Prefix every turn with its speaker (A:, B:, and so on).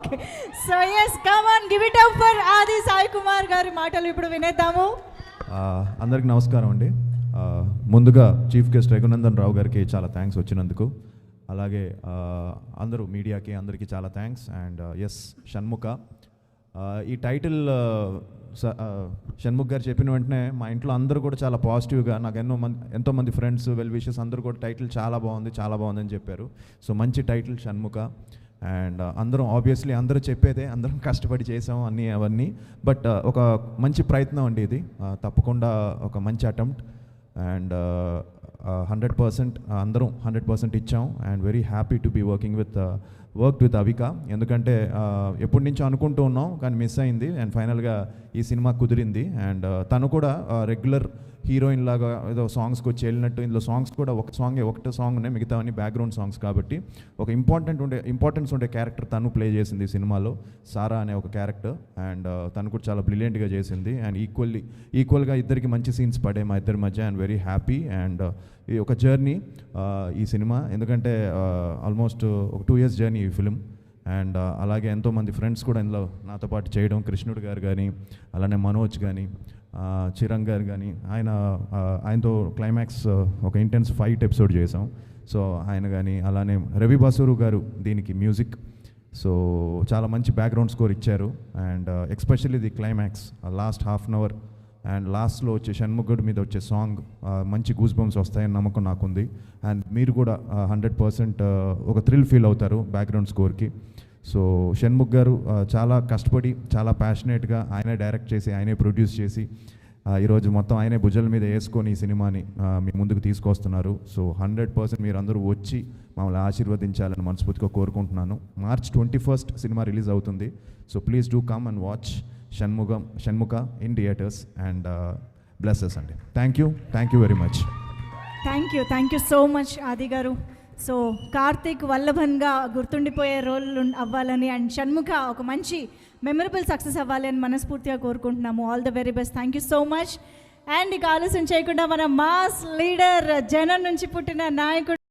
A: Okay, so yes, come on, give it up for Adi Sai Kumar గారి మాటలు ఇప్పుడు వినేద్దాము.
B: అందరికి నమస్కారం అండి. ముందుగా చీఫ్ గెస్ట్ రఘునందన్ రావు గారికి చాలా థ్యాంక్స్ వచ్చినందుకు. అలాగే అందరూ మీడియాకి అందరికీ చాలా థ్యాంక్స్. అండ్ ఎస్, షణ్ముఖ ఈ టైటిల్ షణ్ముఖ్ గారు చెప్పిన వెంటనే మా ఇంట్లో అందరూ కూడా చాలా పాజిటివ్గా, నాకు ఎంతోమంది ఫ్రెండ్స్ వెల్ విషెస్ అందరూ కూడా టైటిల్ చాలా బాగుంది అని చెప్పారు. సో మంచి టైటిల్ షణ్ముఖ. అండ్ అందరం ఆబ్వియస్లీ అందరూ చెప్పేదే, అందరం కష్టపడి చేసాం అవన్నీ. బట్ ఒక మంచి ప్రయత్నం అండి ఇది, తప్పకుండా ఒక మంచి అటెంప్ట్. అండ్ 100% అందరం 100% ఇచ్చాం. And very happy to be work with Avika. ఎందుకంటే ఎప్పటి నుంచో అనుకుంటూ ఉన్నాం కానీ మిస్ అయింది. అండ్ ఫైనల్గా ఈ సినిమా కుదిరింది. అండ్ తను కూడా రెగ్యులర్ హీరోయిన్ లాగా ఏదో సాంగ్స్కి వచ్చి వెళ్ళినట్టు, ఇందులో సాంగ్స్ కూడా ఒకటే సాంగ్ ఉన్నాయి, మిగతావన్నీ బ్యాక్గ్రౌండ్ సాంగ్స్. కాబట్టి ఒక ఇంపార్టెన్స్ ఉండే క్యారెక్టర్ తను ప్లే చేసింది ఈ సినిమాలో, సారా అనే ఒక క్యారెక్టర్. అండ్ తను కూడా చాలా బ్రిలియంట్గా చేసింది. అండ్ ఈక్వల్గా ఇద్దరికి మంచి సీన్స్ పడే మా ఇద్దరి మధ్య. And very happy. అండ్ ఈ ఒక జర్నీ ఈ సినిమా, ఎందుకంటే ఆల్మోస్ట్ ఒక 2 years జర్నీ ఈ ఫిలిం. అండ్ అలాగే ఎంతోమంది ఫ్రెండ్స్ కూడా ఇందులో నాతో పాటు చేయడం, కృష్ణుడు గారు కానీ, అలానే మనోజ్ కానీ, చిరంగ్ గారు కానీ, ఆయనతో క్లైమాక్స్ ఒక ఇంటెన్స్ ఫైట్ ఎపిసోడ్ చేసాం. సో ఆయన కానీ, అలానే రవి బసూరు గారు దీనికి మ్యూజిక్. సో చాలా మంచి బ్యాక్గ్రౌండ్ స్కోర్ ఇచ్చారు. And especially the climax last ½ hour and లాస్ట్లో వచ్చే షణ్ముఖుడి మీద వచ్చే సాంగ్ మంచి గూస్ బంప్స్ వస్తాయని నమ్మకం నాకుంది. అండ్ మీరు కూడా 100% ఒక థ్రిల్ ఫీల్ అవుతారు బ్యాక్గ్రౌండ్ స్కోర్కి. సో షణ్ముఖ్ గారు చాలా కష్టపడి, చాలా ప్యాషనేట్గా ఆయనే డైరెక్ట్ చేసి, ఆయనే ప్రొడ్యూస్ చేసి, ఈరోజు మొత్తం ఆయనే భుజాల మీద వేసుకొని ఈ సినిమాని మీ ముందుకు తీసుకొస్తున్నారు. సో 100% మీరు అందరూ వచ్చి మమ్మల్ని ఆశీర్వదించాలని మనస్ఫూర్తిగా కోరుకుంటున్నాను. March 21st సినిమా రిలీజ్ అవుతుంది. So please do come and watch Shanmukha in theatres. And blesses అండి. Thank you very much.
A: Thank you so much Aadi garu. So Karthik వల్లభన్గా గుర్తుండిపోయే రోల్ అవ్వాలని, అండ్ షణ్ముఖ ఒక మంచి మెమరబుల్ సక్సెస్ అవ్వాలి అని మనస్ఫూర్తిగా కోరుకుంటున్నాము. All the very best. Thank you so much. And ఇక ఆలస్యం చేయకుండా మన మాస్ లీడర్, జనం నుంచి పుట్టిన నాయకుడు